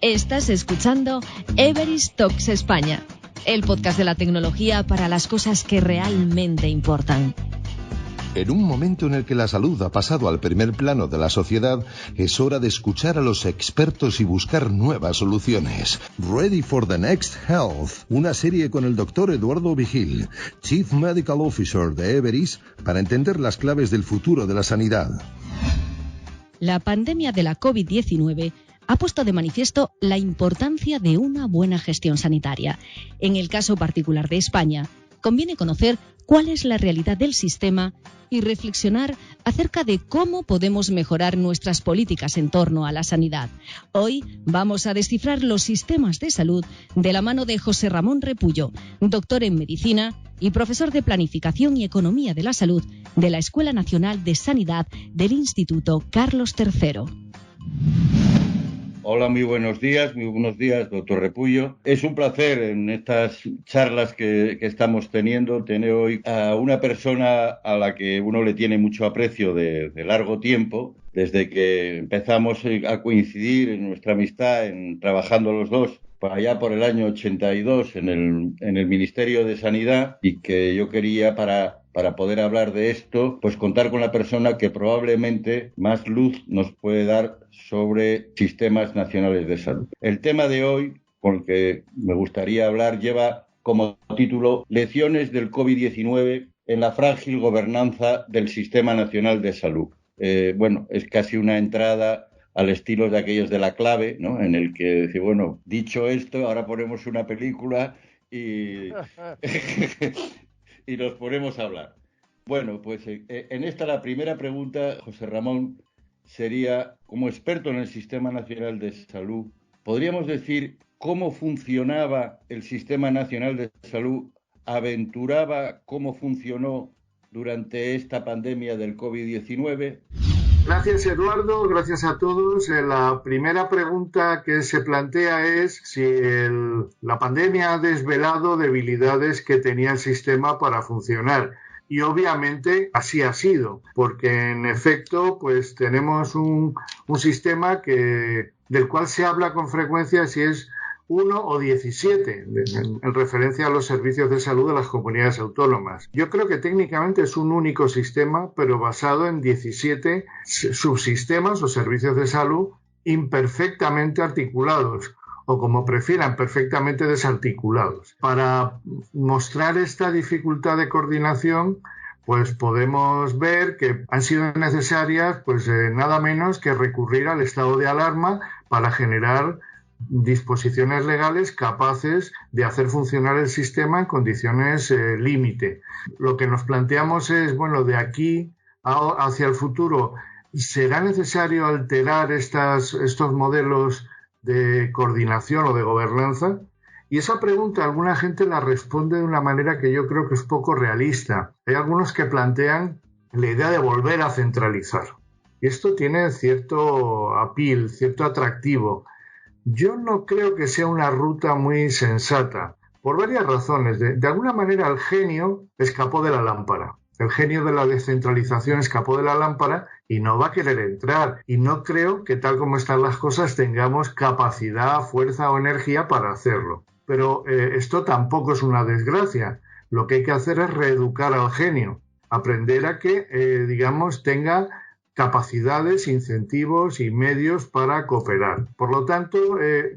Estás escuchando Everest Talks España, el podcast de la tecnología para las cosas que realmente importan. En un momento en el que la salud ha pasado al primer plano de la sociedad, es hora de escuchar a los expertos y buscar nuevas soluciones. Ready for the Next Health, una serie con el doctor Eduardo Vigil, Chief Medical Officer de Everest, para entender las claves del futuro de la sanidad. La pandemia de la COVID-19 ha puesto de manifiesto la importancia de una buena gestión sanitaria. En el caso particular de España, conviene conocer cuál es la realidad del sistema y reflexionar acerca de cómo podemos mejorar nuestras políticas en torno a la sanidad. Hoy vamos a descifrar los sistemas de salud de la mano de José Ramón Repullo, doctor en Medicina y profesor de Planificación y Economía de la Salud de la Escuela Nacional de Sanidad del Instituto Carlos III. Hola, muy buenos días, doctor Repullo. Es un placer en estas charlas que estamos teniendo tener hoy a una persona a la que uno le tiene mucho aprecio de largo tiempo, desde que empezamos a coincidir en nuestra amistad, trabajando los dos, para allá por el año 82 en el Ministerio de Sanidad, y que yo quería para poder hablar de esto, pues contar con la persona que probablemente más luz nos puede dar sobre sistemas nacionales de salud. El tema de hoy, con el que me gustaría hablar, lleva como título Lecciones del COVID-19 en la frágil gobernanza del Sistema Nacional de Salud. Es casi una entrada al estilo de aquellos de La Clave, ¿no? En el que dice, bueno, dicho esto, ahora ponemos una película y y nos ponemos a hablar. Bueno, pues en esta la primera pregunta, José Ramón, sería, como experto en el Sistema Nacional de Salud, ¿podríamos decir cómo funcionaba el Sistema Nacional de Salud? ¿Aventuraba cómo funcionó durante esta pandemia del COVID-19? Gracias, Eduardo. Gracias a todos. La primera pregunta que se plantea es si la pandemia ha desvelado debilidades que tenía el sistema para funcionar. Y obviamente así ha sido, porque en efecto pues tenemos un sistema del cual se habla con frecuencia si es 1 o 17, en referencia a los servicios de salud de las comunidades autónomas. Yo creo que técnicamente es un único sistema, pero basado en 17 subsistemas o servicios de salud imperfectamente articulados, o como prefieran, perfectamente desarticulados. Para mostrar esta dificultad de coordinación, pues podemos ver que han sido necesarias nada menos que recurrir al estado de alarma para generar disposiciones legales capaces de hacer funcionar el sistema en condiciones límite. Lo que nos planteamos es, de aquí hacia el futuro, ¿será necesario alterar estos modelos de coordinación o de gobernanza? Y esa pregunta alguna gente la responde de una manera que yo creo que es poco realista. Hay algunos que plantean la idea de volver a centralizar. Y esto tiene cierto appeal, cierto atractivo. Yo no creo que sea una ruta muy sensata, por varias razones. De alguna manera el genio escapó de la lámpara. El genio de la descentralización escapó de la lámpara y no va a querer entrar. Y no creo que tal como están las cosas tengamos capacidad, fuerza o energía para hacerlo. Pero esto tampoco es una desgracia. Lo que hay que hacer es reeducar al genio, aprender a que, tenga capacidades, incentivos y medios para cooperar. Por lo tanto,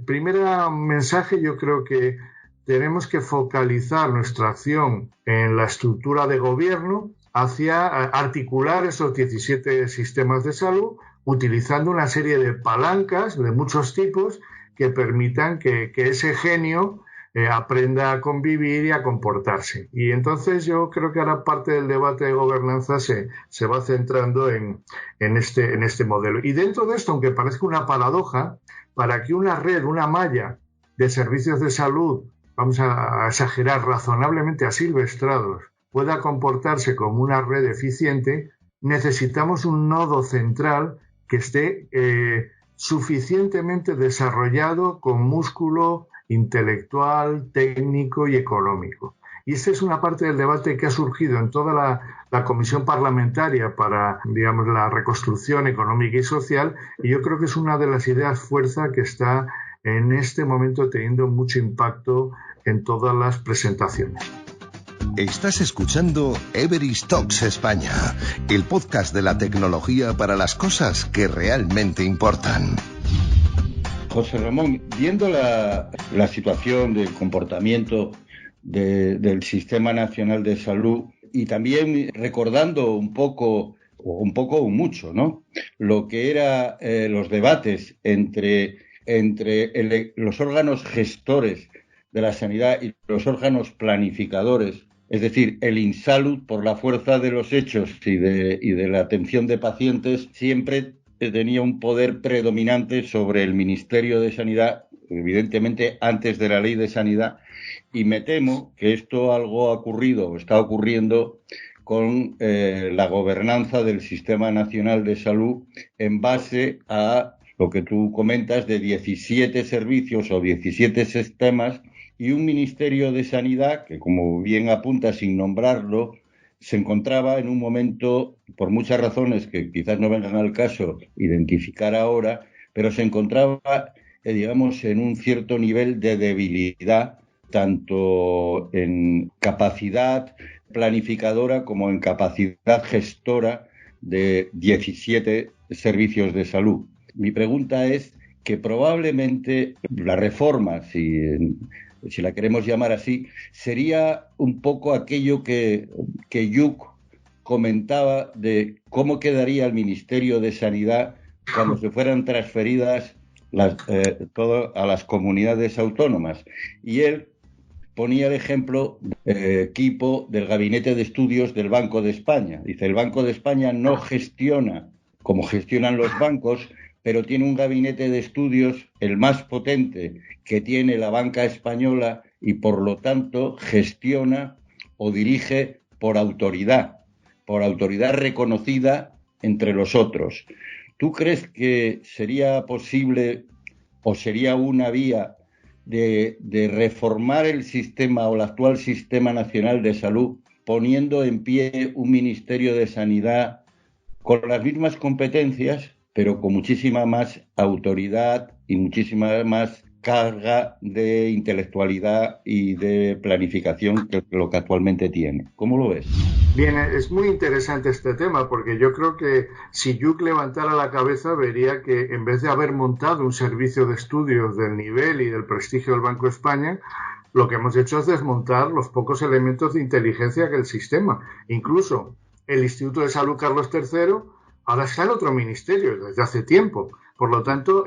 primer mensaje, yo creo que tenemos que focalizar nuestra acción en la estructura de gobierno hacia articular esos 17 sistemas de salud, utilizando una serie de palancas de muchos tipos que permitan que ese genio aprenda a convivir y a comportarse. Y entonces yo creo que ahora parte del debate de gobernanza se va centrando en este modelo. Y dentro de esto, aunque parezca una paradoja, para que una red, una malla de servicios de salud, vamos a exagerar, razonablemente asilvestrados, pueda comportarse como una red eficiente, necesitamos un nodo central que esté suficientemente desarrollado con músculo intelectual, técnico y económico. Y esta es una parte del debate que ha surgido en toda la comisión parlamentaria para, la reconstrucción económica y social, y yo creo que es una de las ideas fuerza que está en este momento teniendo mucho impacto en todas las presentaciones. Estás escuchando Everest Talks España, el podcast de la tecnología para las cosas que realmente importan. José Ramón, viendo la situación del comportamiento del Sistema Nacional de Salud y también recordando un poco o mucho, ¿no?, lo que eran los debates entre los órganos gestores de la sanidad y los órganos planificadores, es decir, el INSALUD, por la fuerza de los hechos y de la atención de pacientes, siempre tenía un poder predominante sobre el Ministerio de Sanidad, evidentemente antes de la Ley de Sanidad, y me temo que esto algo ha ocurrido o está ocurriendo con la gobernanza del Sistema Nacional de Salud en base a lo que tú comentas de 17 servicios o 17 sistemas y un Ministerio de Sanidad que, como bien apunta sin nombrarlo, se encontraba en un momento, por muchas razones que quizás no vengan al caso identificar ahora, pero se encontraba, digamos, en un cierto nivel de debilidad, tanto en capacidad planificadora como en capacidad gestora de 17 servicios de salud. Mi pregunta es que probablemente la reforma, si la queremos llamar así, sería un poco aquello que Yuc comentaba de cómo quedaría el Ministerio de Sanidad cuando se fueran transferidas todo a las comunidades autónomas. Y él ponía el ejemplo equipo del Gabinete de Estudios del Banco de España. Dice, el Banco de España no gestiona como gestionan los bancos, pero tiene un gabinete de estudios, el más potente que tiene la banca española, y por lo tanto gestiona o dirige por autoridad reconocida entre los otros. ¿Tú crees que sería posible o sería una vía de reformar el sistema o el actual Sistema Nacional de Salud poniendo en pie un Ministerio de Sanidad con las mismas competencias, pero con muchísima más autoridad y muchísima más carga de intelectualidad y de planificación que lo que actualmente tiene? ¿Cómo lo ves? Bien, es muy interesante este tema porque yo creo que si Yuc levantara la cabeza vería que en vez de haber montado un servicio de estudios del nivel y del prestigio del Banco de España, lo que hemos hecho es desmontar los pocos elementos de inteligencia que el sistema. Incluso el Instituto de Salud Carlos III ahora está en otro ministerio desde hace tiempo. Por lo tanto,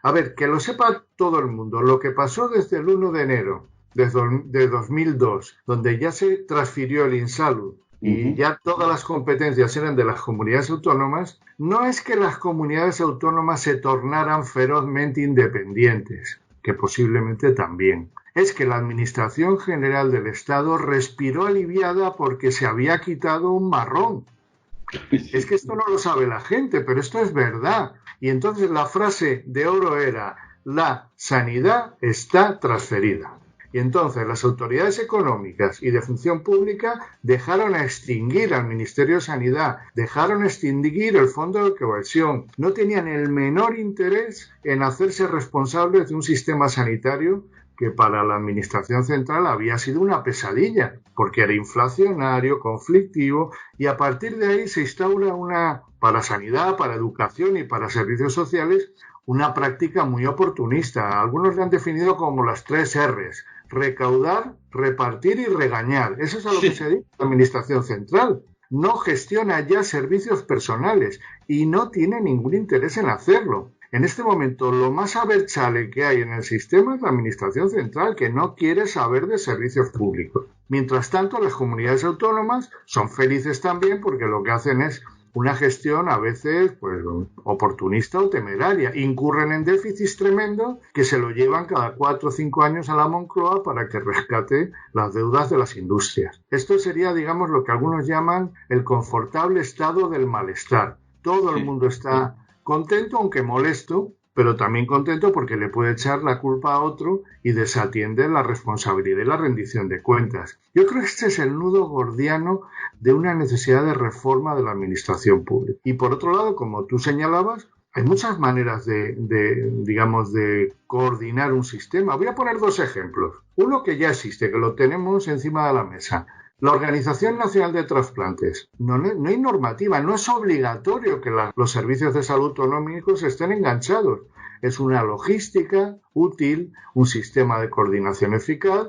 a ver, que lo sepa todo el mundo. Lo que pasó desde el 1 de enero de 2002, donde ya se transfirió el INSALUD y ya todas las competencias eran de las comunidades autónomas, no es que las comunidades autónomas se tornaran ferozmente independientes, que posiblemente también. Es que la Administración General del Estado respiró aliviada porque se había quitado un marrón. Es que esto no lo sabe la gente, pero esto es verdad. Y entonces la frase de oro era: la sanidad está transferida. Y entonces las autoridades económicas y de función pública dejaron extinguir al Ministerio de Sanidad, dejaron extinguir el Fondo de Cohesión. No tenían el menor interés en hacerse responsables de un sistema sanitario que para la Administración Central había sido una pesadilla, porque era inflacionario, conflictivo, y a partir de ahí se instaura para sanidad, para educación y para servicios sociales, una práctica muy oportunista. Algunos le han definido como las 3 R's: recaudar, repartir y regañar. Eso es a lo que se dedica la Administración Central. No gestiona ya servicios personales y no tiene ningún interés en hacerlo. En este momento, lo más abertzale que hay en el sistema es la Administración Central, que no quiere saber de servicios públicos. Mientras tanto, las comunidades autónomas son felices también porque lo que hacen es una gestión a veces oportunista o temeraria. Incurren en déficits tremendos que se lo llevan cada 4 o 5 años a la Moncloa para que rescate las deudas de las industrias. Esto sería, digamos, lo que algunos llaman el confortable estado del malestar. Todo el mundo está contento, aunque molesto, pero también contento porque le puede echar la culpa a otro y desatiende la responsabilidad y la rendición de cuentas. Yo creo que este es el nudo gordiano de una necesidad de reforma de la administración pública. Y por otro lado, como tú señalabas, Hay muchas maneras de coordinar un sistema. Voy a poner 2 ejemplos. Uno que ya existe, que lo tenemos encima de la mesa. La Organización Nacional de Trasplantes. No hay normativa, no es obligatorio que los servicios de salud autonómicos estén enganchados. Es una logística útil, un sistema de coordinación eficaz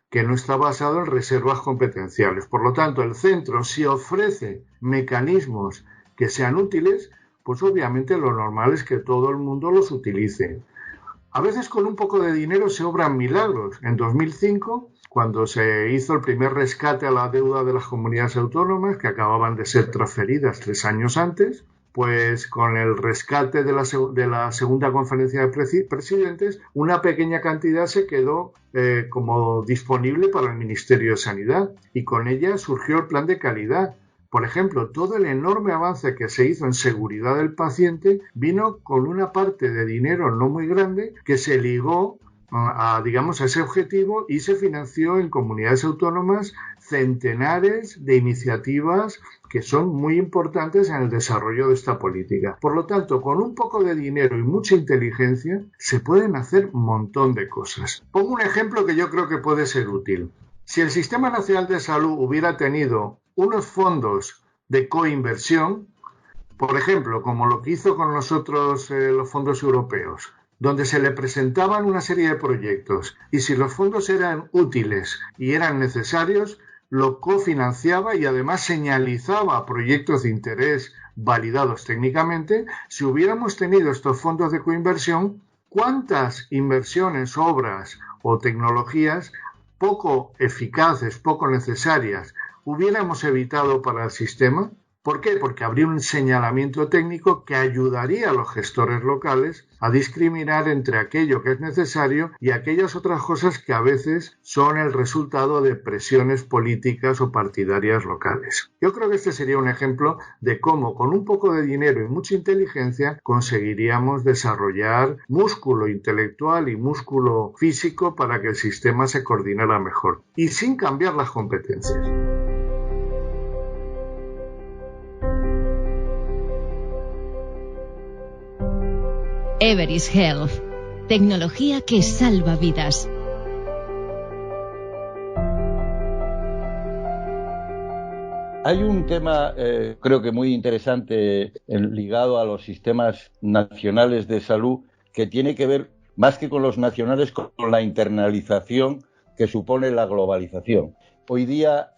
que no está basado en reservas competenciales. Por lo tanto, el centro, si ofrece mecanismos que sean útiles, pues obviamente lo normal es que todo el mundo los utilice. A veces con un poco de dinero se obran milagros. En 2005, cuando se hizo el primer rescate a la deuda de las comunidades autónomas, que acababan de ser transferidas 3 años antes, pues con el rescate de la segunda conferencia de presidentes, una pequeña cantidad se quedó como disponible para el Ministerio de Sanidad y con ella surgió el plan de calidad. Por ejemplo, todo el enorme avance que se hizo en seguridad del paciente vino con una parte de dinero no muy grande que se ligó a ese objetivo y se financió en comunidades autónomas centenares de iniciativas que son muy importantes en el desarrollo de esta política. Por lo tanto, con un poco de dinero y mucha inteligencia se pueden hacer un montón de cosas. Pongo un ejemplo que yo creo que puede ser útil. Si el Sistema Nacional de Salud hubiera tenido unos fondos de coinversión, por ejemplo, como lo que hizo con nosotros los fondos europeos, donde se le presentaban una serie de proyectos y si los fondos eran útiles y eran necesarios, lo cofinanciaba y además señalizaba proyectos de interés validados técnicamente. Si hubiéramos tenido estos fondos de coinversión, ¿cuántas inversiones, obras o tecnologías poco eficaces, poco necesarias, hubiéramos evitado para el sistema? ¿Por qué? Porque habría un señalamiento técnico que ayudaría a los gestores locales a discriminar entre aquello que es necesario y aquellas otras cosas que a veces son el resultado de presiones políticas o partidarias locales. Yo creo que este sería un ejemplo de cómo con un poco de dinero y mucha inteligencia conseguiríamos desarrollar músculo intelectual y músculo físico para que el sistema se coordinara mejor y sin cambiar las competencias. Everest Health, tecnología que salva vidas. Hay un tema, creo que muy interesante, ligado a los sistemas nacionales de salud, que tiene que ver, más que con los nacionales, con la internalización que supone la globalización. Hoy día,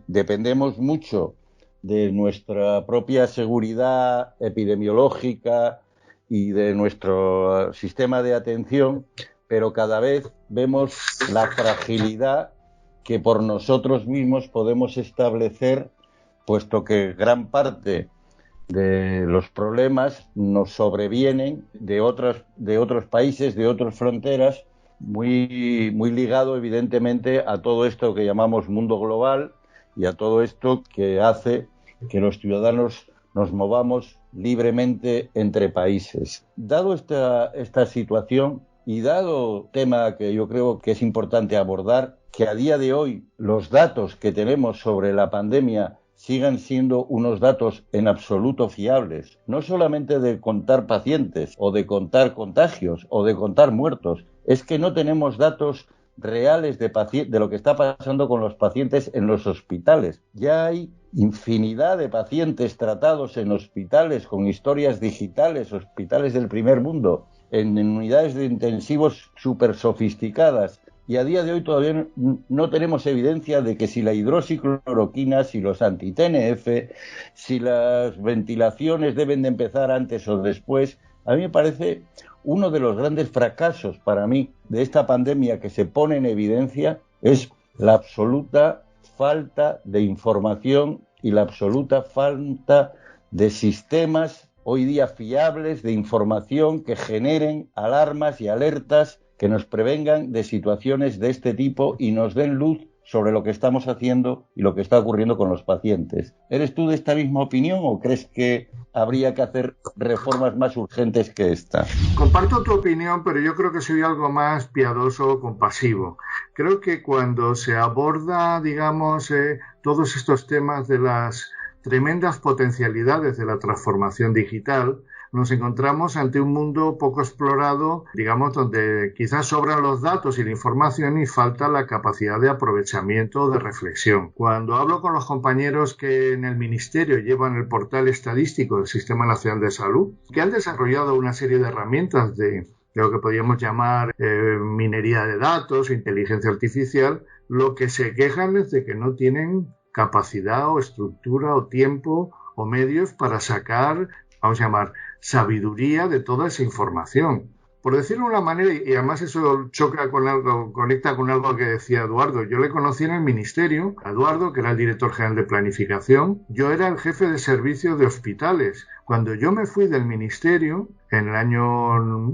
dependemos mucho de nuestra propia seguridad epidemiológica y de nuestro sistema de atención, pero cada vez vemos la fragilidad que por nosotros mismos podemos establecer, puesto que gran parte de los problemas nos sobrevienen de otros países, de otras fronteras, muy ligado evidentemente a todo esto que llamamos mundo global y a todo esto que hace que los ciudadanos nos movamos libremente entre países. Dado esta situación y dado tema que yo creo que es importante abordar, que a día de hoy los datos que tenemos sobre la pandemia sigan siendo unos datos en absoluto fiables, no solamente de contar pacientes o de contar contagios o de contar muertos, es que no tenemos datos reales de lo que está pasando con los pacientes en los hospitales. Ya hay infinidad de pacientes tratados en hospitales con historias digitales, hospitales del primer mundo, en unidades de intensivos súper sofisticadas, y a día de hoy todavía no tenemos evidencia de que si la hidroxicloroquina, si los anti-TNF, si las ventilaciones deben de empezar antes o después. A mí me parece uno de los grandes fracasos para mí de esta pandemia que se pone en evidencia es la absoluta falta de información y la absoluta falta de sistemas hoy día fiables de información que generen alarmas y alertas que nos prevengan de situaciones de este tipo y nos den luz sobre lo que estamos haciendo y lo que está ocurriendo con los pacientes. ¿Eres tú de esta misma opinión o crees que habría que hacer reformas más urgentes que esta? Comparto tu opinión, pero yo creo que soy algo más piadoso o compasivo. Creo que cuando se aborda, todos estos temas de las tremendas potencialidades de la transformación digital, nos encontramos ante un mundo poco explorado, digamos, donde quizás sobran los datos y la información y falta la capacidad de aprovechamiento o de reflexión. Cuando hablo con los compañeros que en el Ministerio llevan el portal estadístico del Sistema Nacional de Salud, que han desarrollado una serie de herramientas de lo que podríamos llamar minería de datos, inteligencia artificial, lo que se quejan es de que no tienen capacidad o estructura o tiempo o medios para sacar, vamos a llamar, sabiduría de toda esa información. Por decirlo de una manera, y además eso choca con algo, conecta con algo que decía Eduardo. Yo le conocí en el Ministerio, a Eduardo, que era el director general de Planificación. Yo era el jefe de servicio de hospitales. Cuando yo me fui del Ministerio, en el año,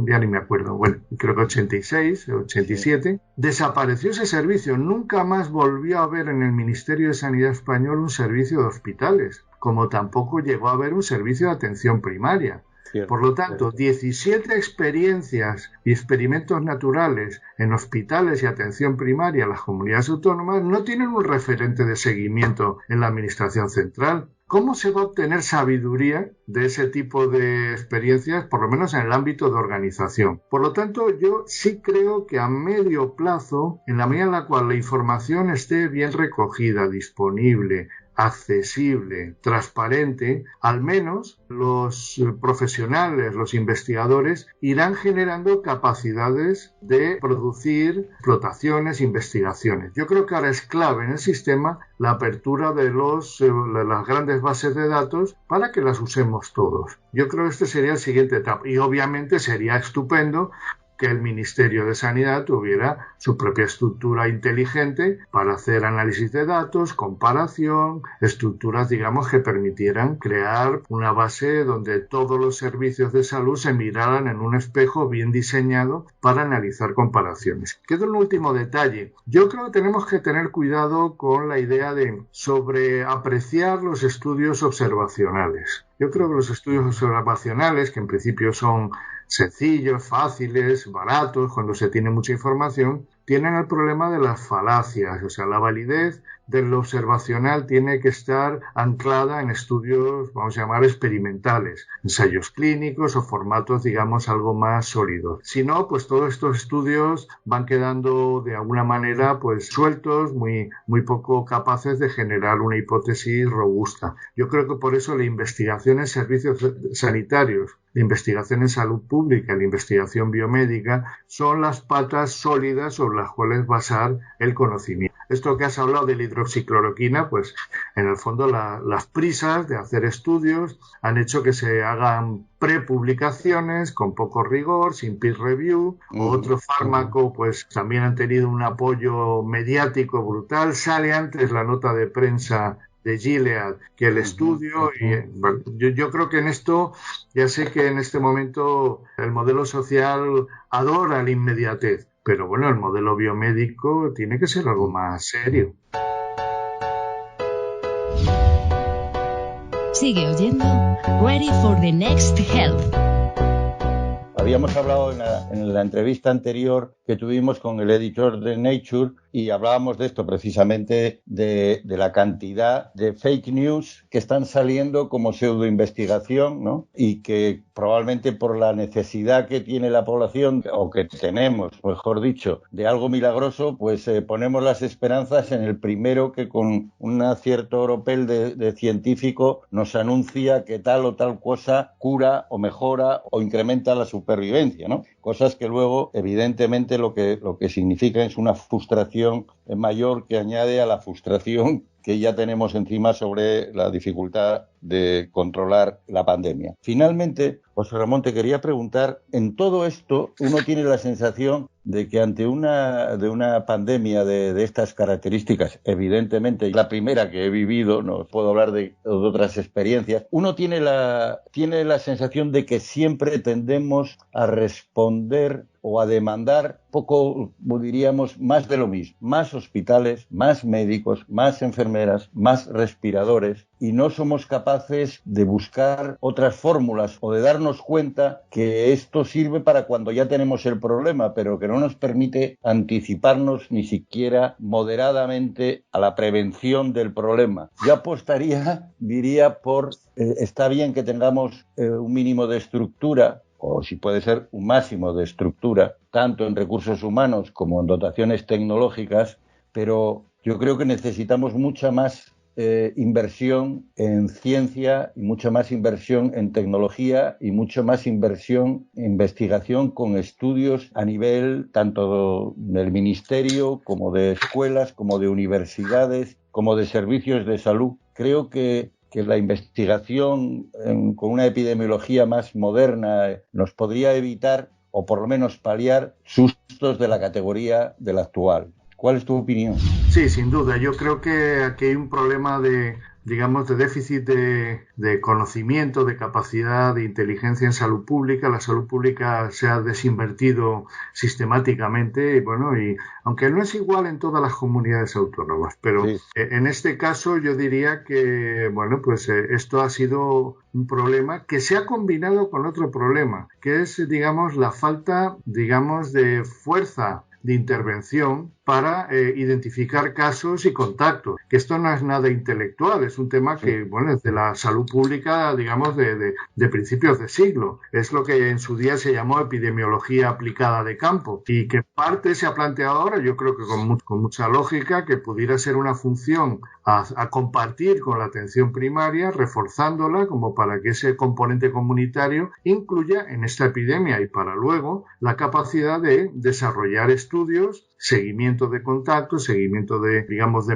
ya ni me acuerdo, bueno, creo que 86, 87, desapareció ese servicio. Nunca más volvió a haber en el Ministerio de Sanidad Español un servicio de hospitales, como tampoco llegó a haber un servicio de atención primaria. Por lo tanto, 17 experiencias y experimentos naturales en hospitales y atención primaria en las comunidades autónomas no tienen un referente de seguimiento en la Administración Central. ¿Cómo se va a obtener sabiduría de ese tipo de experiencias, por lo menos en el ámbito de organización? Por lo tanto, yo sí creo que a medio plazo, en la medida en la cual la información esté bien recogida, disponible, accesible, transparente, al menos los profesionales, los investigadores, irán generando capacidades de producir explotaciones, investigaciones. Yo creo que ahora es clave en el sistema la apertura de las grandes bases de datos para que las usemos todos. Yo creo que este sería el siguiente etapa y obviamente sería estupendo que el Ministerio de Sanidad tuviera su propia estructura inteligente para hacer análisis de datos, comparación, estructuras, digamos, que permitieran crear una base donde todos los servicios de salud se miraran en un espejo bien diseñado para analizar comparaciones. Queda un último detalle. Yo creo que tenemos que tener cuidado con la idea de sobreapreciar los estudios observacionales. Yo creo que los estudios observacionales, que en principio son sencillos, fáciles, baratos, cuando se tiene mucha información, tienen el problema de las falacias. O sea, la validez de lo observacional tiene que estar anclada en estudios, vamos a llamar, experimentales, ensayos clínicos o formatos, digamos, algo más sólidos. Si no, pues todos estos estudios van quedando de alguna manera pues sueltos, muy poco capaces de generar una hipótesis robusta. Yo creo que por eso la investigación en servicios sanitarios, la investigación en salud pública, la investigación biomédica, son las patas sólidas sobre las cuales basar el conocimiento. Esto que has hablado de la hidroxicloroquina, pues en el fondo las prisas de hacer estudios han hecho que se hagan prepublicaciones con poco rigor, sin peer review. Otro fármaco, pues también han tenido un apoyo mediático brutal. Sale antes la nota de prensa de Gilead que el estudio y bueno, yo creo que en esto, ya sé que en este momento el modelo social adora la inmediatez, pero bueno, el modelo biomédico tiene que ser algo más serio. Sigue oyendo Ready for the Next Health. Habíamos hablado en la entrevista anterior que tuvimos con el editor de Nature y hablábamos de esto precisamente, de la cantidad de fake news que están saliendo como pseudoinvestigación, ¿no? Y que probablemente por la necesidad que tiene la población, o que tenemos, mejor dicho, de algo milagroso, pues ponemos las esperanzas en el primero que con un cierto oropel de científico nos anuncia que tal o tal cosa cura o mejora o incrementa la supervivencia, ¿no? Cosas que luego, evidentemente, lo que significa es una frustración mayor que añade a la frustración que ya tenemos encima sobre la dificultad de controlar la pandemia. Finalmente, José Ramón, te quería preguntar, en todo esto uno tiene la sensación de que ante una pandemia de estas características, evidentemente la primera que he vivido, no puedo hablar de otras experiencias, uno tiene la sensación de que siempre tendemos a responder o a demandar poco, diríamos, más de lo mismo. Más hospitales, más médicos, más enfermeras, más respiradores, y no somos capaces capaces de buscar otras fórmulas o de darnos cuenta que esto sirve para cuando ya tenemos el problema, pero que no nos permite anticiparnos ni siquiera moderadamente a la prevención del problema. Yo apostaría, diría, está bien que tengamos un mínimo de estructura, o si puede ser un máximo de estructura, tanto en recursos humanos como en dotaciones tecnológicas, pero yo creo que necesitamos mucha más inversión en ciencia y mucha más inversión en tecnología y mucha más inversión en investigación con estudios a nivel tanto del ministerio como de escuelas, como de universidades, como de servicios de salud. Creo que la investigación con una epidemiología más moderna nos podría evitar o por lo menos paliar sustos de la categoría de la actual. ¿Cuál es tu opinión? Sí, sin duda. Yo creo que aquí hay un problema de déficit de conocimiento, de capacidad, de inteligencia en salud pública. La salud pública se ha desinvertido sistemáticamente y aunque no es igual en todas las comunidades autónomas, pero sí. En este caso yo diría que esto ha sido un problema que se ha combinado con otro problema, que es la falta de fuerza de intervención para identificar casos y contactos, que esto no es nada intelectual, es un tema que, es de la salud pública, de principios de siglo. Es lo que en su día se llamó epidemiología aplicada de campo y que en parte se ha planteado ahora, yo creo que con mucha lógica, que pudiera ser una función a compartir con la atención primaria, reforzándola como para que ese componente comunitario incluya en esta epidemia y para luego la capacidad de desarrollar estudios, seguimiento de contactos, seguimiento de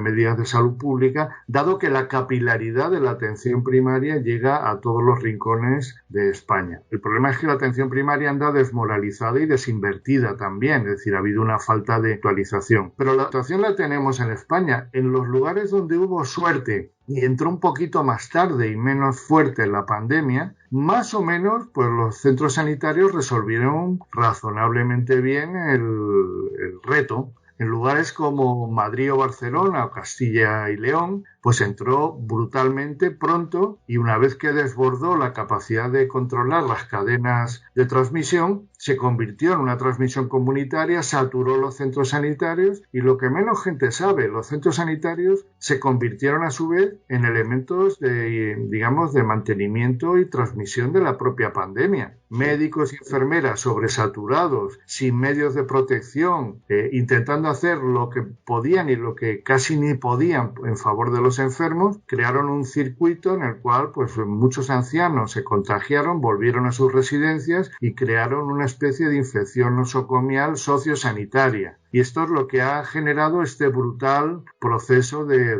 medidas de salud pública, dado que la capilaridad de la atención primaria llega a todos los rincones de España. El problema es que la atención primaria anda desmoralizada y desinvertida también, es decir, ha habido una falta de actualización. Pero la actuación la tenemos en España, en los lugares donde hubo suerte y entró un poquito más tarde y menos fuerte la pandemia, más o menos los centros sanitarios resolvieron razonablemente bien el reto. En lugares como Madrid o Barcelona o Castilla y León, entró brutalmente pronto y una vez que desbordó la capacidad de controlar las cadenas de transmisión, se convirtió en una transmisión comunitaria, saturó los centros sanitarios y lo que menos gente sabe, los centros sanitarios se convirtieron a su vez en elementos de mantenimiento y transmisión de la propia pandemia. Médicos y enfermeras sobresaturados, sin medios de protección, intentando hacer lo que podían y lo que casi ni podían en favor de los enfermos, crearon un circuito en el cual muchos ancianos se contagiaron, volvieron a sus residencias y crearon una especie de infección nosocomial sociosanitaria. Y esto es lo que ha generado este brutal proceso de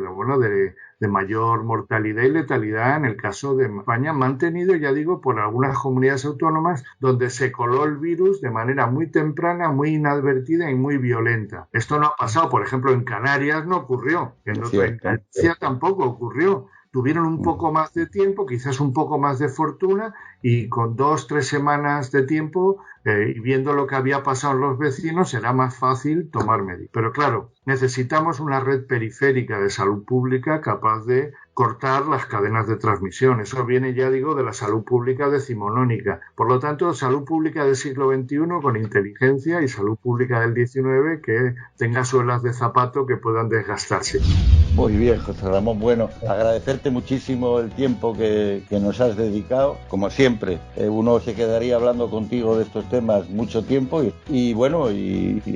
mayor mortalidad y letalidad en el caso de España, mantenido, ya digo, por algunas comunidades autónomas donde se coló el virus de manera muy temprana, muy inadvertida y muy violenta. Esto no ha pasado, por ejemplo, en Canarias no ocurrió, en Galicia tampoco ocurrió. Tuvieron un poco más de tiempo, quizás un poco más de fortuna y con 2-3 semanas de tiempo y viendo lo que había pasado en los vecinos era más fácil tomar medidas. Pero claro, necesitamos una red periférica de salud pública capaz de cortar las cadenas de transmisión. Eso viene, ya digo, de la salud pública decimonónica. Por lo tanto, salud pública del siglo XXI con inteligencia y salud pública del XIX que tenga suelas de zapato que puedan desgastarse. Muy bien, José Ramón. Bueno, agradecerte muchísimo el tiempo que nos has dedicado. Como siempre, uno se quedaría hablando contigo de estos temas mucho tiempo y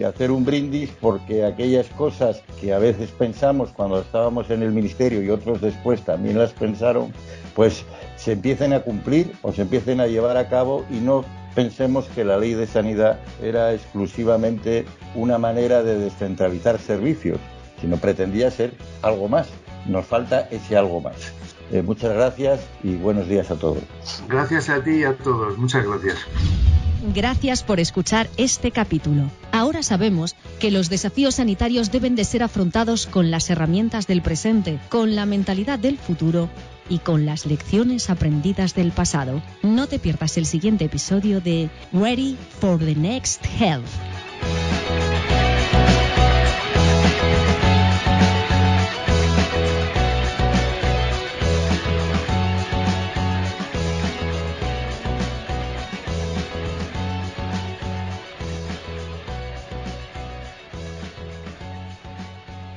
hacer un brindis porque aquellas cosas que a veces pensamos cuando estábamos en el ministerio y otros después también las pensaron, se empiecen a cumplir o se empiecen a llevar a cabo y no pensemos que la ley de sanidad era exclusivamente una manera de descentralizar servicios, sino pretendía ser algo más. Nos falta ese algo más. Muchas gracias y buenos días a todos. Gracias a ti y a todos. Muchas gracias. Gracias por escuchar este capítulo. Ahora sabemos que los desafíos sanitarios deben de ser afrontados con las herramientas del presente, con la mentalidad del futuro y con las lecciones aprendidas del pasado. No te pierdas el siguiente episodio de Ready for the Next Health.